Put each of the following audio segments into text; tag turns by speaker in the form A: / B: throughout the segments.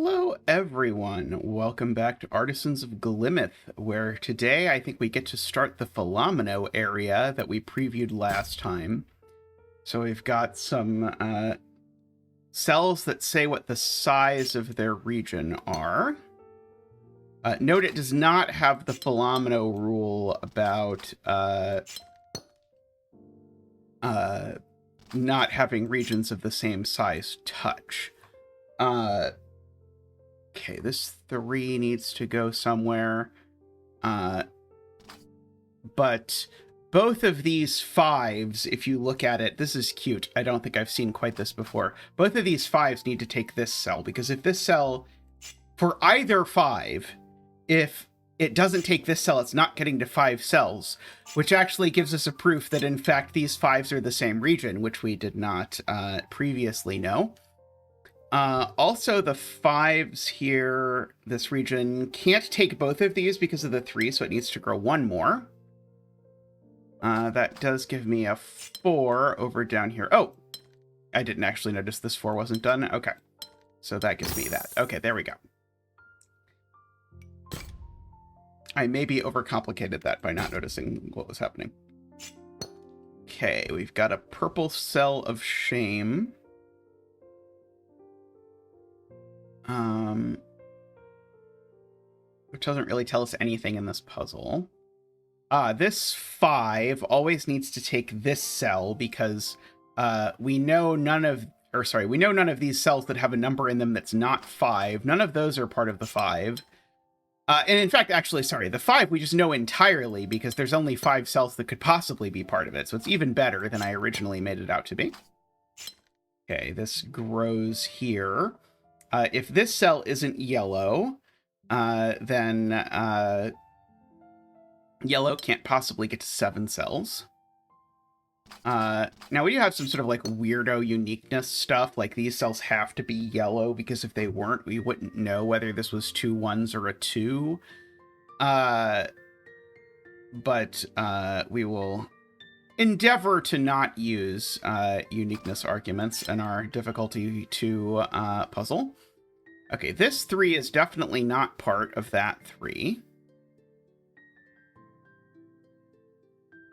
A: Hello, everyone. Welcome back to Artisans of Glimmith, where today I think we get to start the Polyomino area that we previewed last time. So we've got some cells that say what the size of their region are. Note it does not have the Polyomino rule about not having regions of the same size touch. Okay, this 3 needs to go somewhere. But both of these 5s, if you look at it, this is cute. I don't think I've seen quite this before. Both of these 5s need to take this cell, because if this cell, for either 5, if it doesn't take this cell, it's not getting to 5 cells, which actually gives us a proof that, in fact, these 5s are the same region, which we did not previously know. Also, the 5s here, this region, can't take both of these because of the 3, so it needs to grow 1 more. That does give me a 4 over down here. Oh, I didn't actually notice this 4 wasn't done. Okay, so that gives me that. Okay, there we go. I maybe overcomplicated that by not noticing what was happening. Okay, we've got a purple cell of shame. Which doesn't really tell us anything in this puzzle. This 5 always needs to take this cell because we know none of these cells that have a number in them that's not 5. None of those are part of the 5. And in fact, actually, sorry, the 5 we just know entirely because there's only 5 cells that could possibly be part of it. So it's even better than I originally made it out to be. Okay, this grows here. If this cell isn't yellow, then yellow can't possibly get to 7 cells. Now, we do have some sort of like weirdo uniqueness stuff, like these cells have to be yellow because if they weren't, we wouldn't know whether this was 2 1s or a 2. But we will endeavor to not use uniqueness arguments in our difficulty 2 puzzle. Okay, this 3 is definitely not part of that 3.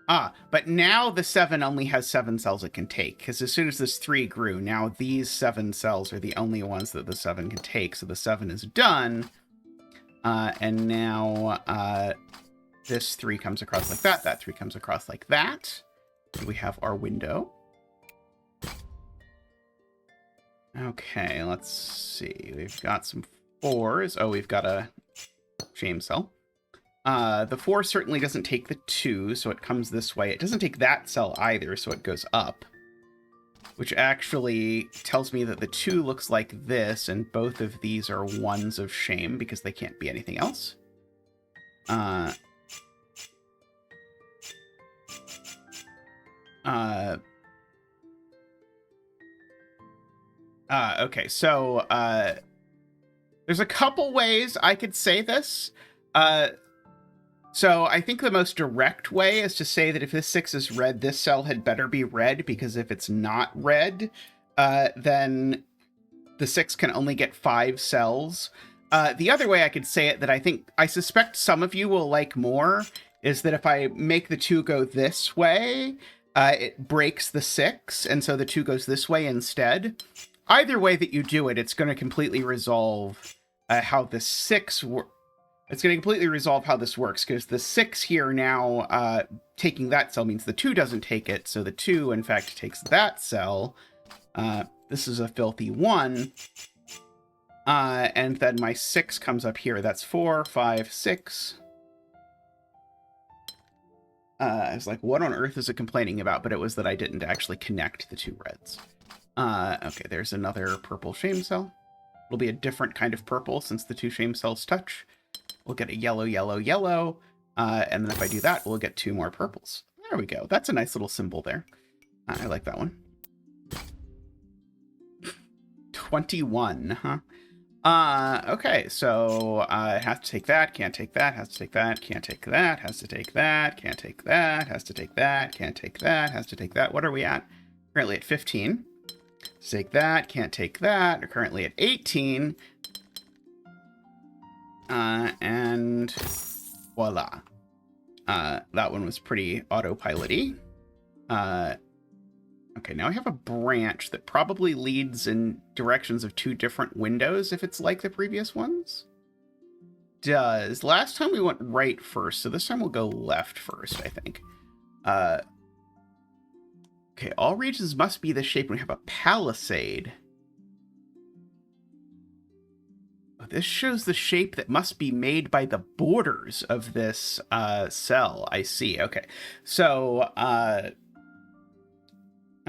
A: But now the 7 only has 7 cells it can take, because as soon as this 3 grew, now these 7 cells are the only ones that the 7 can take, so the 7 is done. And now this 3 comes across like that, that 3 comes across like that. So we have our window. Okay, let's see. We've got some 4s. Oh, we've got a shame cell. The 4 certainly doesn't take the 2, so it comes this way. It doesn't take that cell either, so it goes up. Which actually tells me that the 2 looks like this, and both of these are 1s of shame, because they can't be anything else. Okay, so there's a couple ways I could say this. So I think the most direct way is to say that if this 6 is red, this cell had better be red, because if it's not red, then the 6 can only get 5 cells. The other way I could say it that I suspect some of you will like more is that if I make the 2 go this way, it breaks the 6, and so the 2 goes this way instead. Either way that you do it, it's going to completely resolve how the 6 works. It's going to completely resolve how this works, because the 6 here now taking that cell means the 2 doesn't take it, so the 2, in fact, takes that cell. This is a filthy 1. And then my 6 comes up here. That's 4, 5, 6. I was like, what on earth is it complaining about? But it was that I didn't actually connect the 2 reds. Okay, there's another purple shame cell. It'll be a different kind of purple since the 2 shame cells touch. We'll get a yellow, yellow, yellow. And then if I do that, we'll get 2 more purples. There we go. That's a nice little symbol there. I like that one. 21, huh? Okay, so it has to take that, can't take that, has to take that, can't take that, has to take that, can't take that, has to take that, can't take that, has to take that. What are we at? Currently at 15. Take that, can't take that. We're currently at 18. And voila. That one was pretty autopilot-y. Okay, now I have a branch that probably leads in directions of 2 different windows if it's like the previous ones. Does. Last time we went right first, so this time we'll go left first, I think. Okay, all regions must be the shape when we have a palisade. Oh, this shows the shape that must be made by the borders of this cell. I see. Okay, so and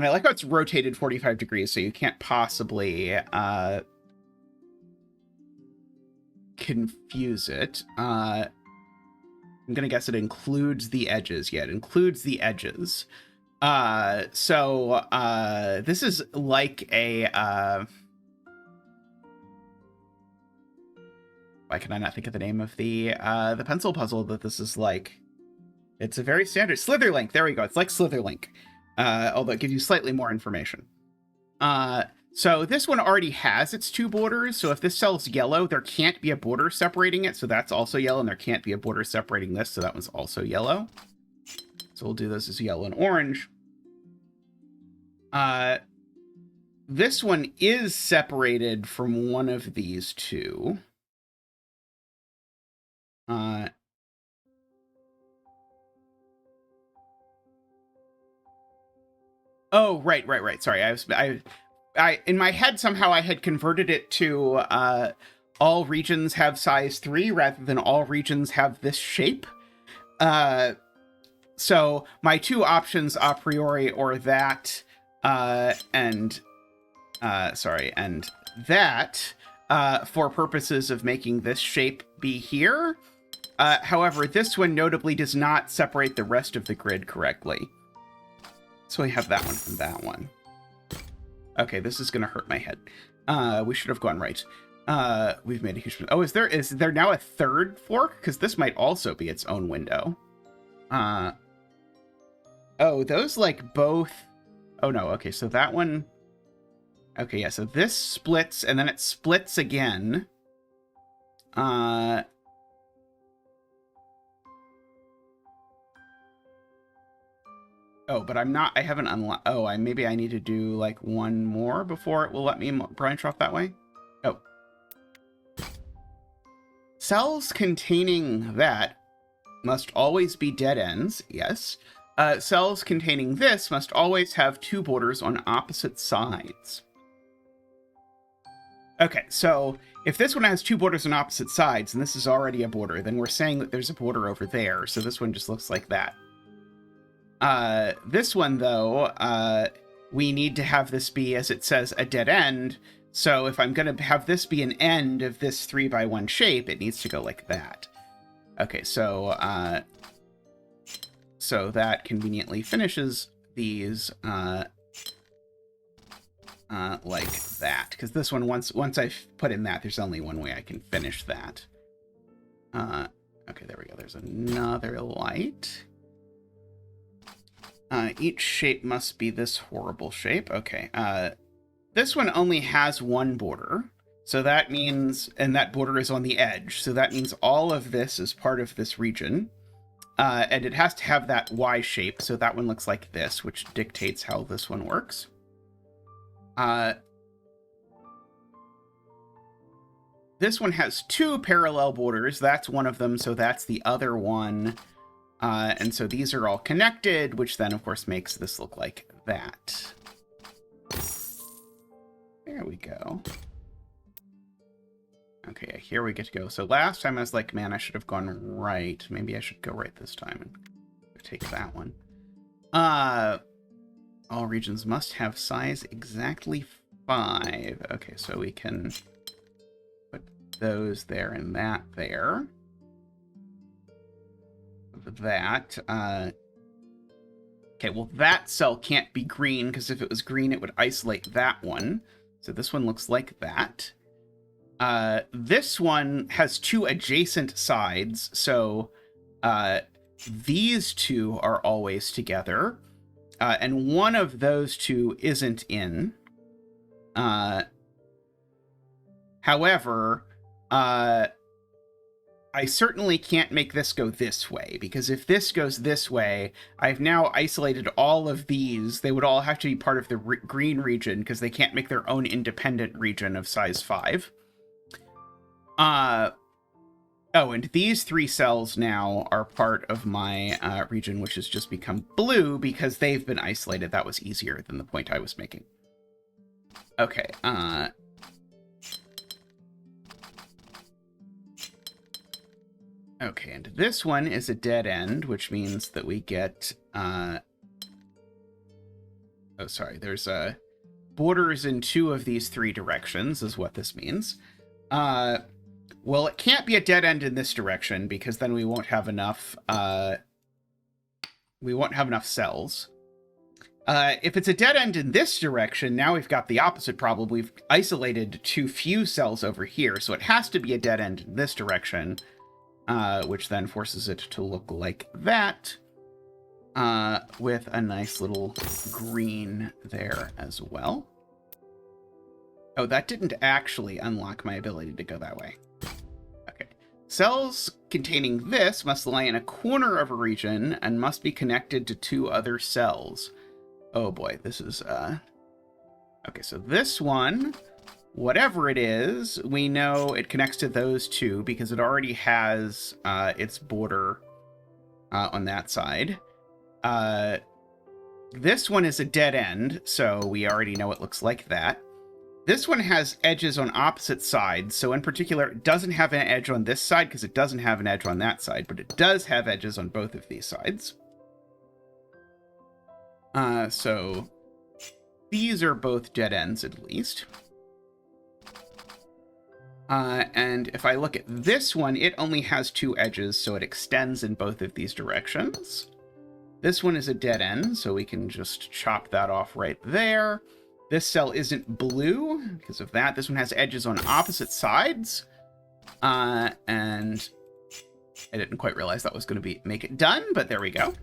A: I like how it's rotated 45 degrees, so you can't possibly confuse it. I'm gonna guess it includes the edges. Yeah, it includes the edges. So this is like a why can I not think of the name of the pencil puzzle that this is like? It's a very standard Slitherlink. There we go. It's like Slitherlink, although it gives you slightly more information. So this one already has its 2 borders. So if this cell's yellow, there can't be a border separating it. So that's also yellow, and there can't be a border separating this. So that one's also yellow. So we'll do this as yellow and orange. This one is separated from one of these 2. Oh, right. Sorry, I in my head somehow I had converted it to all regions have size 3 rather than all regions have this shape. So my 2 options a priori are that and that for purposes of making this shape be here. However, this one notably does not separate the rest of the grid correctly. So we have that one and that one. Okay, this is going to hurt my head. We should have gone right. We've made a huge... Oh, is there now a 3rd fork? Because this might also be its own window. Oh, those like both... Oh, no. Okay, so that one... Okay, yeah, so this splits, and then it splits again. Oh, but I haven't unlocked... Oh, maybe I need to do, like, one more before it will let me branch off that way? Oh. Cells containing that must always be dead ends, yes. Cells containing this must always have 2 borders on opposite sides. Okay, so if this one has 2 borders on opposite sides, and this is already a border, then we're saying that there's a border over there, so this one just looks like that. This one, though, we need to have this be, as it says, a dead end. So if I'm going to have this be an end of this 3x1 shape, it needs to go like that. Okay, so that conveniently finishes these like that. Because this one, once I've put in that, there's only one way I can finish that. Okay, there we go. There's another light. Each shape must be this horrible shape. Okay. This one only has 1 border. So that means, and that border is on the edge. So that means all of this is part of this region. And it has to have that Y shape. So that one looks like this, which dictates how this one works. This one has 2 parallel borders. That's one of them. So that's the other one. And so these are all connected, which then, of course, makes this look like that. There we go. Okay, here we get to go. So last time I was like, man, I should have gone right. Maybe I should go right this time and take that one. All regions must have size exactly 5. Okay, so we can put those there and that there. That. Okay, well, that cell can't be green, because if it was green, it would isolate that one. So this one looks like that. This one has 2 adjacent sides, so these 2 are always together. And one of those 2 isn't in. However, I certainly can't make this go this way, because if this goes this way, I've now isolated all of these. They would all have to be part of the green region, because they can't make their own independent region of size 5. Oh, and these 3 cells now are part of my region, which has just become blue because they've been isolated. That was easier than the point I was making. Okay, okay, and this one is a dead end, which means that we get, oh, sorry, there's borders in 2 of these 3 directions is what this means. Well, it can't be a dead end in this direction because then we won't have enough, cells. If it's a dead end in this direction, now we've got the opposite problem. We've isolated too few cells over here, so it has to be a dead end in this direction, which then forces it to look like that, with a nice little green there as well. Oh, that didn't actually unlock my ability to go that way. Okay. Cells containing this must lie in a corner of a region and must be connected to 2 other cells. Oh boy, this is, okay, so this one, whatever it is, we know it connects to those 2 because it already has its border on that side. This one is a dead end, so we already know it looks like that. This one has edges on opposite sides, so in particular, it doesn't have an edge on this side because it doesn't have an edge on that side, but it does have edges on both of these sides. So these are both dead ends, at least. And if I look at this one, it only has 2 edges, so it extends in both of these directions. This one is a dead end, so we can just chop that off right there. This cell isn't blue because of that. This one has edges on opposite sides. And I didn't quite realize that was going to make it done, but there we go.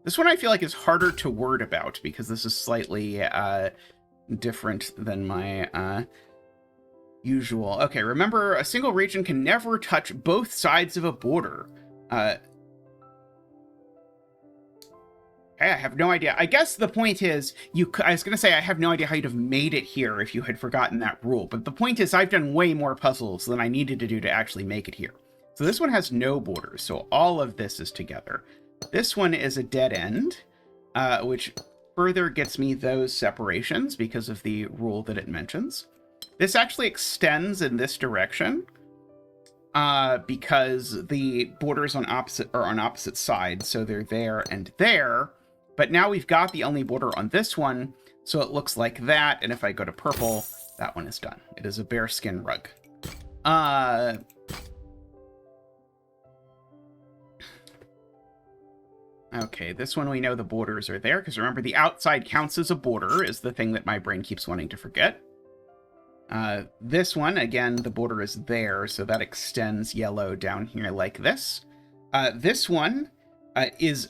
A: This one I feel like is harder to word about because this is slightly different than my usual. Okay, remember, a single region can never touch both sides of a border. I have no idea. I guess the point is, I was going to say I have no idea how you'd have made it here if you had forgotten that rule. But the point is, I've done way more puzzles than I needed to do to actually make it here. So this one has no borders, so all of this is together. This one is a dead end, which further gets me those separations because of the rule that it mentions. This actually extends in this direction because the borders are on opposite sides, so they're there and there. But now we've got the only border on this one, so it looks like that. And if I go to purple, that one is done. It is a bearskin rug. Okay, this one we know the borders are there, because remember, the outside counts as a border, is the thing that my brain keeps wanting to forget. This one, again, the border is there, so that extends yellow down here like this. This one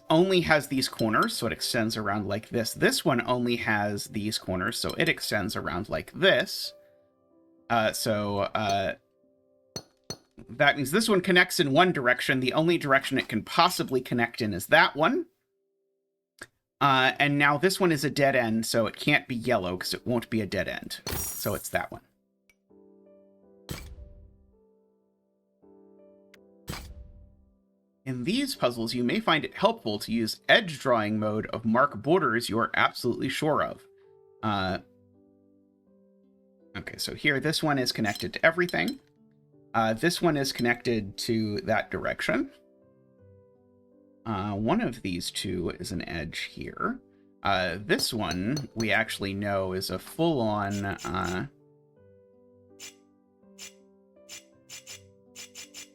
A: only has these corners, so it extends around like this. This one only has these corners, so it extends around like this. That means this one connects in one direction. The only direction it can possibly connect in is that one. And now this one is a dead end, so it can't be yellow because it won't be a dead end. So it's that one. In these puzzles, you may find it helpful to use edge drawing mode of mark borders you are absolutely sure of. Okay, so here, this one is connected to everything. This one is connected to that direction. One of these 2 is an edge here. This one, we actually know is a full-on...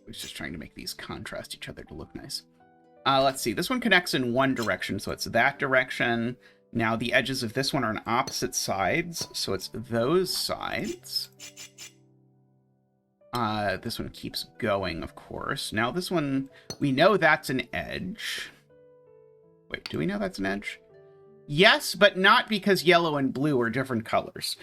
A: I was just trying to make these contrast each other to look nice. Let's see. This one connects in one direction, so it's that direction. Now, the edges of this one are on opposite sides, so it's those sides. This one keeps going, of course. Now, this one, we know that's an edge. Wait, do we know that's an edge? Yes, but not because yellow and blue are different colors.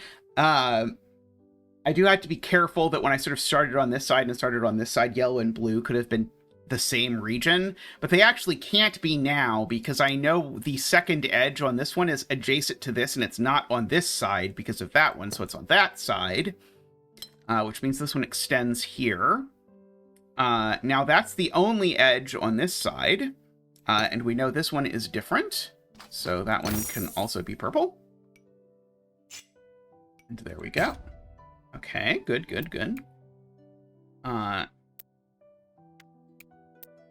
A: I do have to be careful that when I sort of started on this side and started on this side, yellow and blue could have been the same region, but they actually can't be now because I know the second edge on this one is adjacent to this, and it's not on this side because of that one, so it's on that side, which means this one extends here. Now that's the only edge on this side, and we know this one is different, so that one can also be purple. And there we go. Okay, good.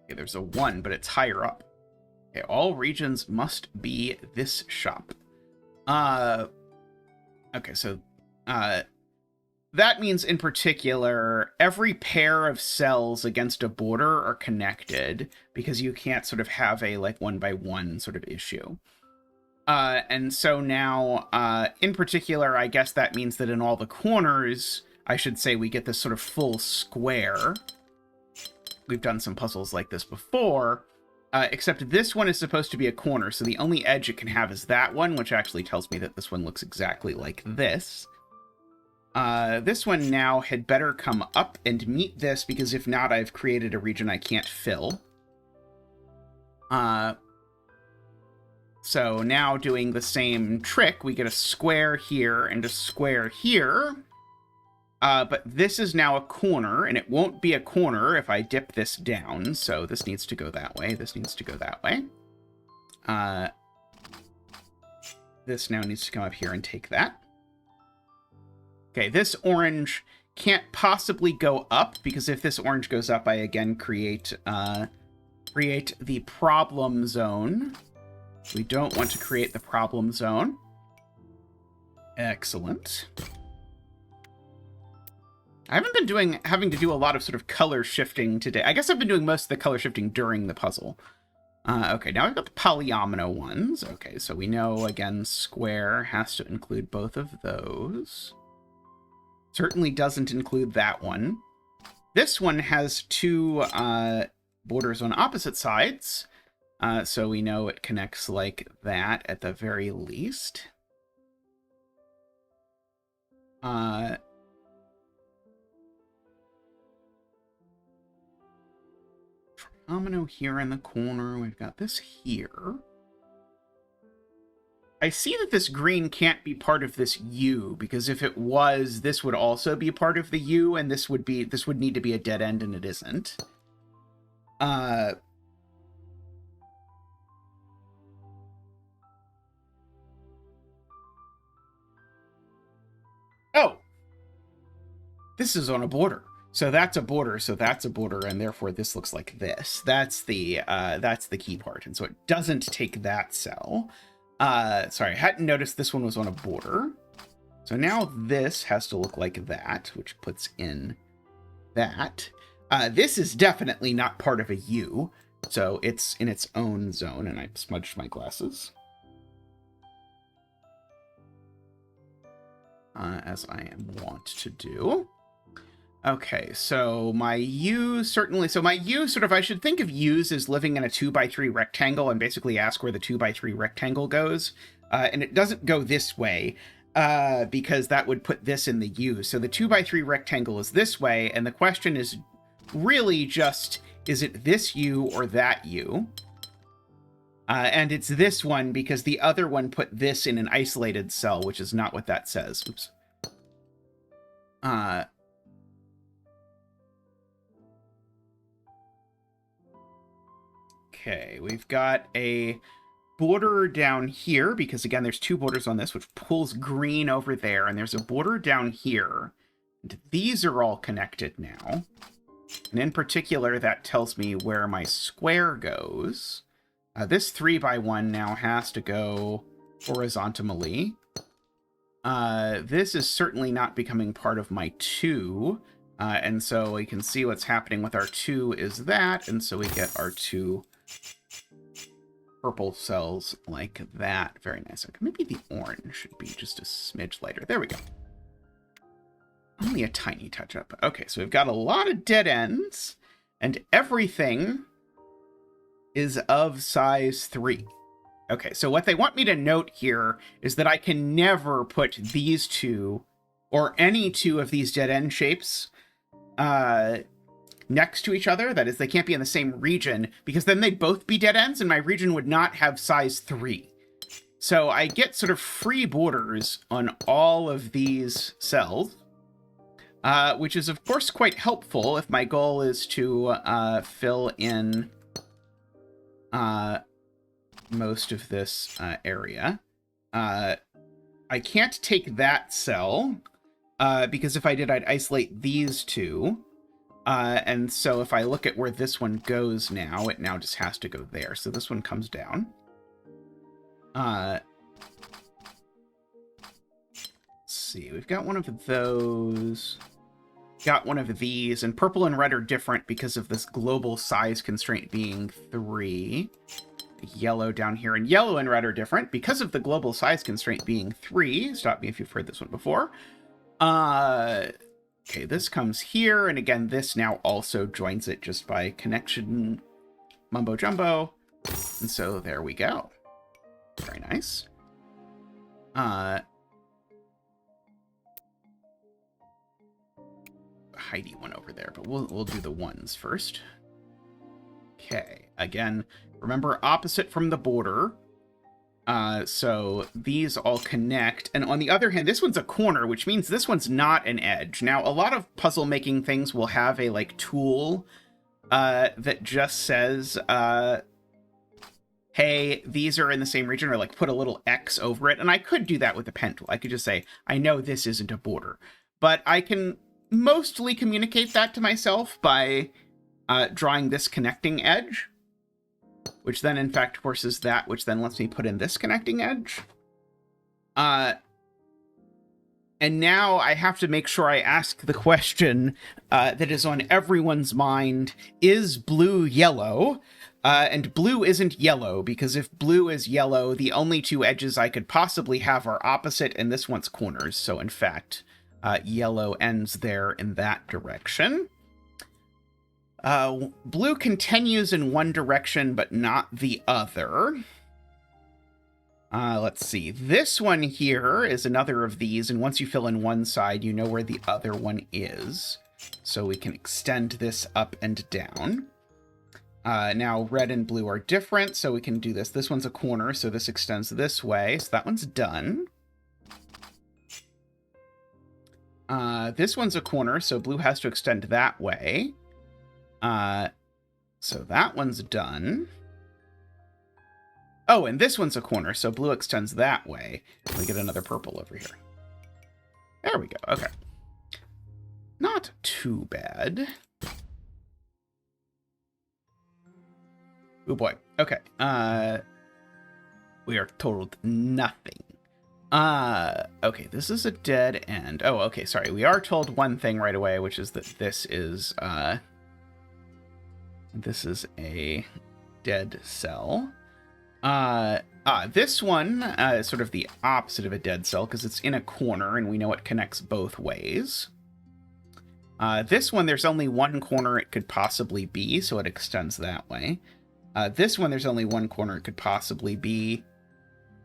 A: Okay, there's a 1, but it's higher up. Okay, all regions must be this shop. Okay, so that means in particular, every pair of cells against a border are connected because you can't sort of have a like 1-by-1 sort of issue. And so now, in particular, I guess that means that in all the corners, I should say we get this sort of full square. We've done some puzzles like this before, except this one is supposed to be a corner, so the only edge it can have is that one, which actually tells me that this one looks exactly like this. This one now had better come up and meet this, because if not, I've created a region I can't fill. So now doing the same trick, we get a square here and a square here. But this is now a corner, and it won't be a corner if I dip this down. So this needs to go that way. This needs to go that way. This now needs to come up here and take that. Okay, this orange can't possibly go up, because if this orange goes up, I again create the problem zone. We don't want to create the problem zone. Excellent. I haven't been having to do a lot of sort of color shifting today. I guess I've been doing most of the color shifting during the puzzle. Okay, now we've got the polyomino ones. Okay, so we know, again, square has to include both of those. Certainly doesn't include that one. This one has 2 borders on opposite sides. So we know it connects like that at the very least. Triomino here in the corner. We've got this here. I see that this green can't be part of this U, because if it was, this would also be part of the U, and this would need to be a dead end, and it isn't. Oh, this is on a border. So that's a border, so that's a border, and therefore this looks like this. That's the key part, and so it doesn't take that cell. Sorry, I hadn't noticed this one was on a border. So now this has to look like that, which puts in that. This is definitely not part of a U, so it's in its own zone, and I smudged my glasses. As I am wont to do. Okay, so my U certainly... So my U sort of... I should think of U's as living in a 2x3 rectangle and basically ask where the 2x3 rectangle goes. And it doesn't go this way, because that would put this in the U. So the 2x3 rectangle is this way, and the question is really just, is it this U or that U? And it's this one because the other one put this in an isolated cell, which is not what that says. Oops. Okay, we've got a border down here, because again, there's 2 borders on this, which pulls green over there, and there's a border down here. And these are all connected now. And in particular, that tells me where my square goes. This 3x1 now has to go horizontally. This is certainly not becoming part of my 2. And so we can see what's happening with our 2 is that. And so we get our 2 purple cells like that. Very nice. Okay, maybe the orange should be just a smidge lighter. There we go. Only a tiny touch up. Okay, so we've got a lot of dead ends. And everything is of size 3. Okay, so what they want me to note here is that I can never put these 2 or any two of these dead end shapes next to each other. That is, they can't be in the same region, because then they'd both be dead ends and my region would not have size 3. So I get sort of free borders on all of these cells, which is of course quite helpful if my goal is to fill in most of this area. I can't take that cell, because if I did, I'd isolate these two. And so if I look at where this one goes now, it now just has to go there. So this one comes down. Let's see, we've got one of those. Got one of these, and purple and red are different because of this global size constraint being 3. Yellow down here, and yellow and red are different because of the global size constraint being 3. Stop me if you've heard this one before. Okay, this comes here, and again, this now also joins it just by connection mumbo jumbo. And so there we go. Very nice. Heidi one over there, but we'll do the ones first. Okay, again, remember opposite from the border. So these all connect. And on the other hand, this one's a corner, which means this one's not an edge. Now, a lot of puzzle making things will have a like tool that just says, hey, these are in the same region, or like put a little X over it. And I could do that with the pen tool. I could just say, I know this isn't a border, but I can mostly communicate that to myself by drawing this connecting edge, which then in fact forces that, which then lets me put in this connecting edge. And now I have to make sure I ask the question that is on everyone's mind: is blue yellow? And blue isn't yellow, because if blue is yellow, the only two edges I could possibly have are opposite, and this one's corners. So in fact, yellow ends there in that direction. Blue continues in one direction, but not the other. Let's see. This one here is another of these, and once you fill in one side, you know where the other one is. So we can extend this up and down. Now, red and blue are different, so we can do this. This one's a corner, so this extends this way. So that one's done. This one's a corner, so blue has to extend that way. So that one's done. Oh, and this one's a corner, so blue extends that way. We get another purple over here. There we go. Okay. Not too bad. Oh boy. Okay. We are totaled nothing. Okay, this is a dead end. Oh, okay, sorry. We are told one thing right away, which is that this is a dead cell. This one is sort of the opposite of a dead cell because it's in a corner and we know it connects both ways. This one, there's only one corner it could possibly be, so it extends that way. This one, there's only one corner it could possibly be.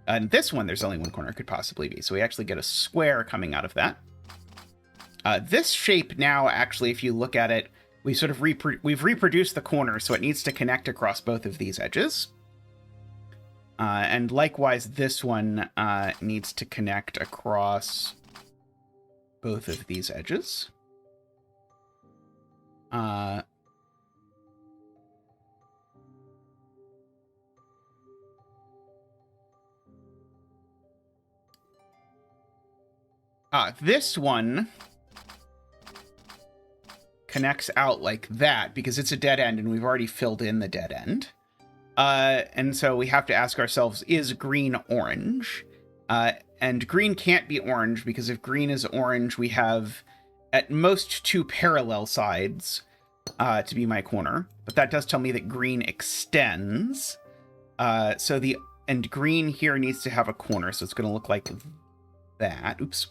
A: And this one, there's only one corner it could possibly be. So we actually get a square coming out of that. This shape now, actually, if you look at it, we sort of we've reproduced the corner, so it needs to connect across both of these edges. And likewise, this one needs to connect across both of these edges. This one connects out like that because it's a dead end and we've already filled in the dead end. And so we have to ask ourselves, is green orange? And green can't be orange because if green is orange, we have at most two parallel sides to be my corner. But that does tell me that green extends. And green here needs to have a corner, so it's going to look like that. Oops.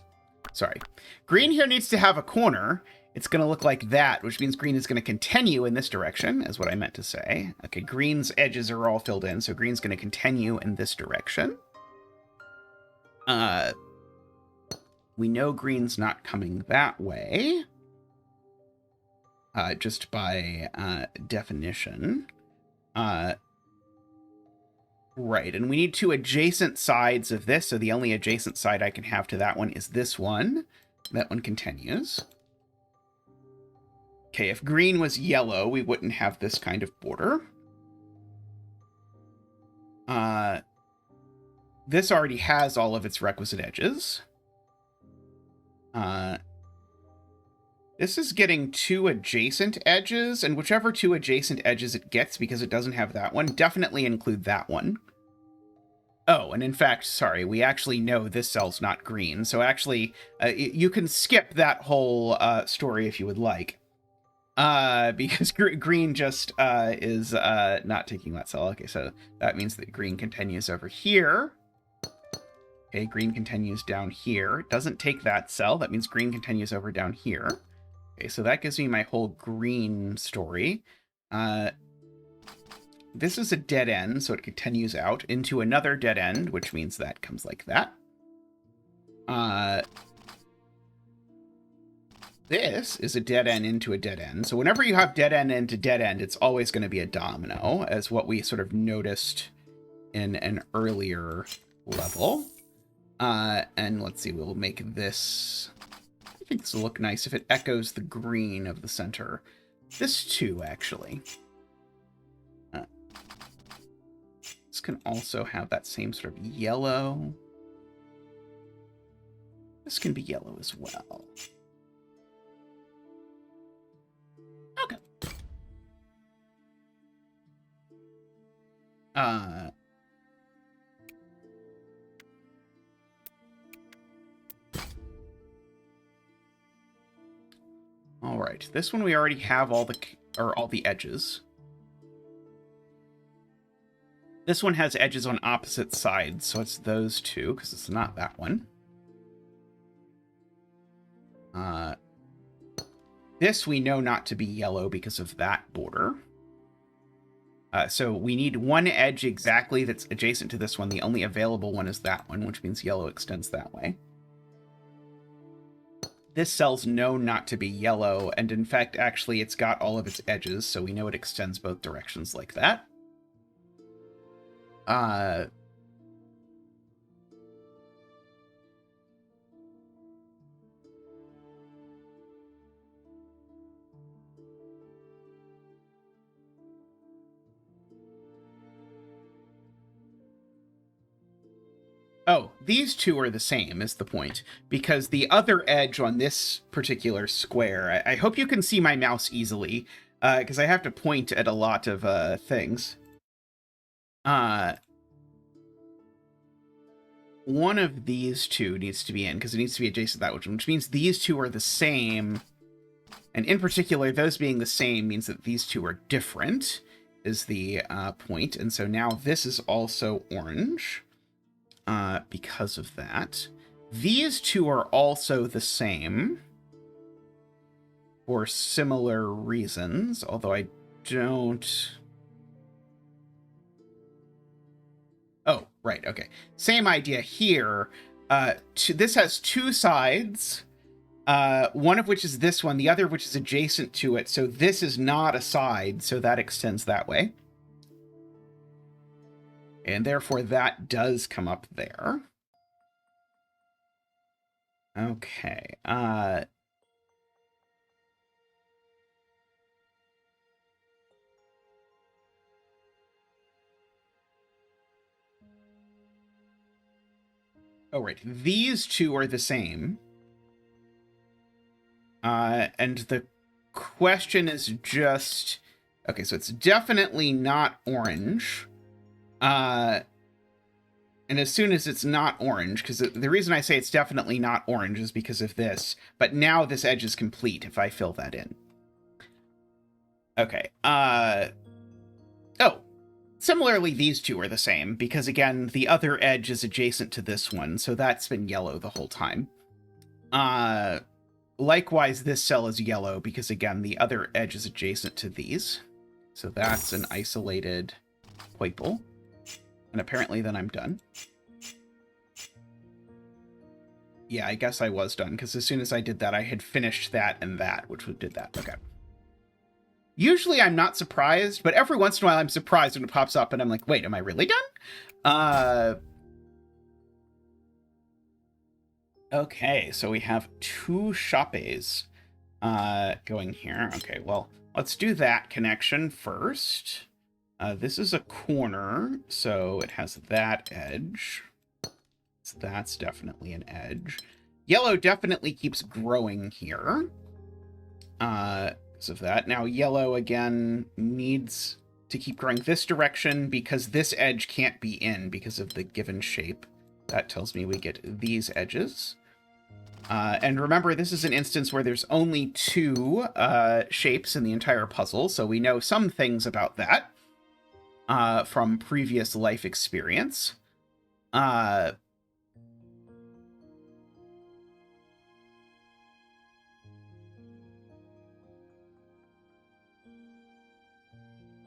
A: Sorry. Green here needs to have a corner. It's going to look like that, which means green is going to continue in this direction, is what I meant to say. Okay, green's edges are all filled in, so green's going to continue in this direction. We know green's not coming that way. Just by definition. Right, and we need two adjacent sides of this, so the only adjacent side I can have to that one is this one. That one continues. Okay, if green was yellow, we wouldn't have this kind of border. This already has all of its requisite edges. This is getting two adjacent edges, and whichever two adjacent edges it gets, because it doesn't have that one, definitely include that one. Oh, and in fact, sorry, we actually know this cell's not green, so actually, you can skip that whole story if you would like. Because green just is not taking that cell. Okay, so that means that green continues over here. Okay, green continues down here. It doesn't take that cell. That means green continues over down here. Okay, so that gives me my whole green story. This is a dead end, so it continues out into another dead end, which means that comes like that. This is a dead end into a dead end. So whenever you have dead end into dead end, it's always going to be a domino, as what we sort of noticed in an earlier level. And let's see, we'll make this... I think this will look nice if it echoes the green of the center. This too, actually. This can also have that same sort of yellow. This can be yellow as well. Okay. All right. This one we already have all the edges. This one has edges on opposite sides, so it's those two, because it's not that one. This we know not to be yellow because of that border. So we need one edge exactly that's adjacent to this one. The only available one is that one, which means yellow extends that way. This cell's known not to be yellow, and in fact, actually, it's got all of its edges, so we know it extends both directions like that. Oh, these two are the same, is the point. Because the other edge on this particular square... I hope you can see my mouse easily, because I have to point at a lot of things. One of these two needs to be in, because it needs to be adjacent to that one, which means these two are the same. And in particular, those being the same means that these two are different, is the point. And so now this is also orange. Because of that. These two are also the same for similar reasons, although I don't... Oh, right, okay. Same idea here. This has two sides, one of which is this one, the other of which is adjacent to it, so this is not a side, so that extends that way. And therefore, that does come up there. Okay. Oh, right. These two are the same. And the question is just... Okay, so it's definitely not orange. And as soon as it's not orange, because the reason I say it's definitely not orange is because of this, but now this edge is complete if I fill that in. Okay, oh, similarly, these two are the same, because again, the other edge is adjacent to this one, so that's been yellow the whole time. Likewise, this cell is yellow, because again, the other edge is adjacent to these. So that's an isolated Poiple. And apparently then I'm done. Yeah, I guess I was done, because as soon as I did that, I had finished that and that, which did that. Okay. Usually I'm not surprised, but every once in a while I'm surprised when it pops up and I'm like, wait, am I really done? Okay, so we have 2 shoppes going here. Okay, well, let's do that connection first. This is a corner, so it has that edge. So that's definitely an edge. Yellow definitely keeps growing here. Because of that. Now, yellow, again, needs to keep growing this direction because this edge can't be in because of the given shape. That tells me we get these edges. And remember, this is an instance where there's only 2 shapes in the entire puzzle, so we know some things about that from previous life experience.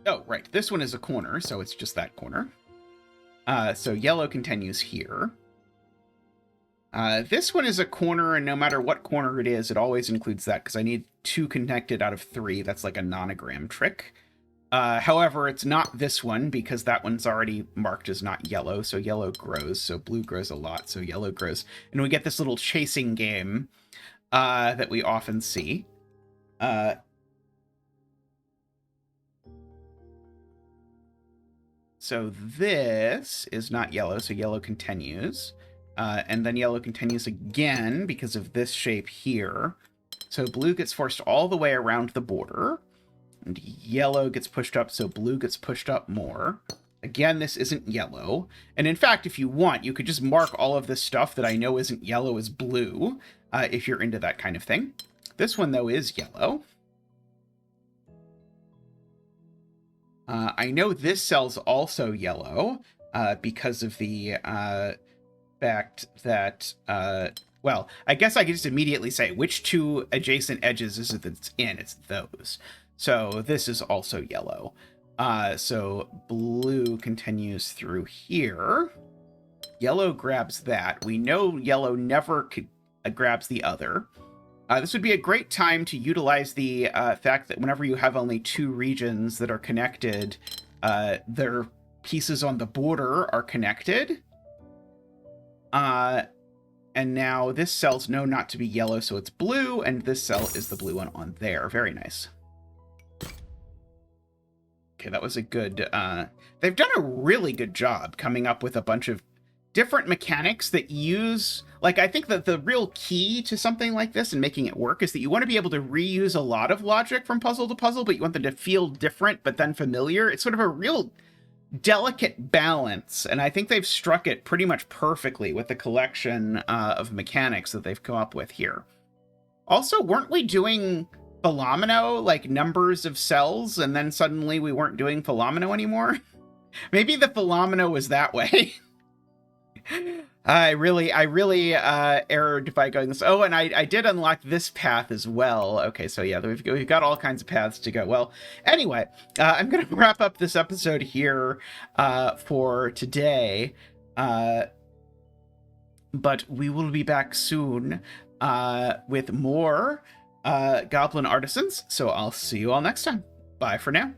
A: Oh, right. This one is a corner, so it's just that corner. So yellow continues here. This one is a corner, and no matter what corner it is, it always includes that, because I need 2 connected out of 3. That's like a nonogram trick. However, it's not this one, because that one's already marked as not yellow, so yellow grows, so blue grows a lot, so yellow grows. And we get this little chasing game that we often see. So this is not yellow, so yellow continues. And then yellow continues again because of this shape here. So blue gets forced all the way around the border. And yellow gets pushed up, so blue gets pushed up more. Again, this isn't yellow. And in fact, if you want, you could just mark all of this stuff that I know isn't yellow as blue, if you're into that kind of thing. This one, though, is yellow. I know this cell's also yellow because of the fact that, well, I guess I could just immediately say which 2 adjacent edges is it that's in? It's those. So this is also yellow. So blue continues through here. Yellow grabs that. We know yellow never grabs the other. This would be a great time to utilize the fact that whenever you have only 2 regions that are connected, their pieces on the border are connected. And now this cell's known not to be yellow, so it's blue, and this cell is the blue one on there. Very nice. Okay, that was a good... they've done a really good job coming up with a bunch of different mechanics that use... Like, I think that the real key to something like this and making it work is that you want to be able to reuse a lot of logic from puzzle to puzzle, but you want them to feel different, but then familiar. It's sort of a real delicate balance, and I think they've struck it pretty much perfectly with the collection of mechanics that they've come up with here. Also, weren't we doing Polyomino, like numbers of cells, and then suddenly we weren't doing Polyomino anymore? Maybe the Polyomino was that way. I really erred by going this. Oh, and I did unlock this path as well. Okay, so yeah, we've got all kinds of paths to go. Well, anyway, I'm going to wrap up this episode here for today. But we will be back soon with more Goblin Artisans. So I'll see you all next time. Bye for now.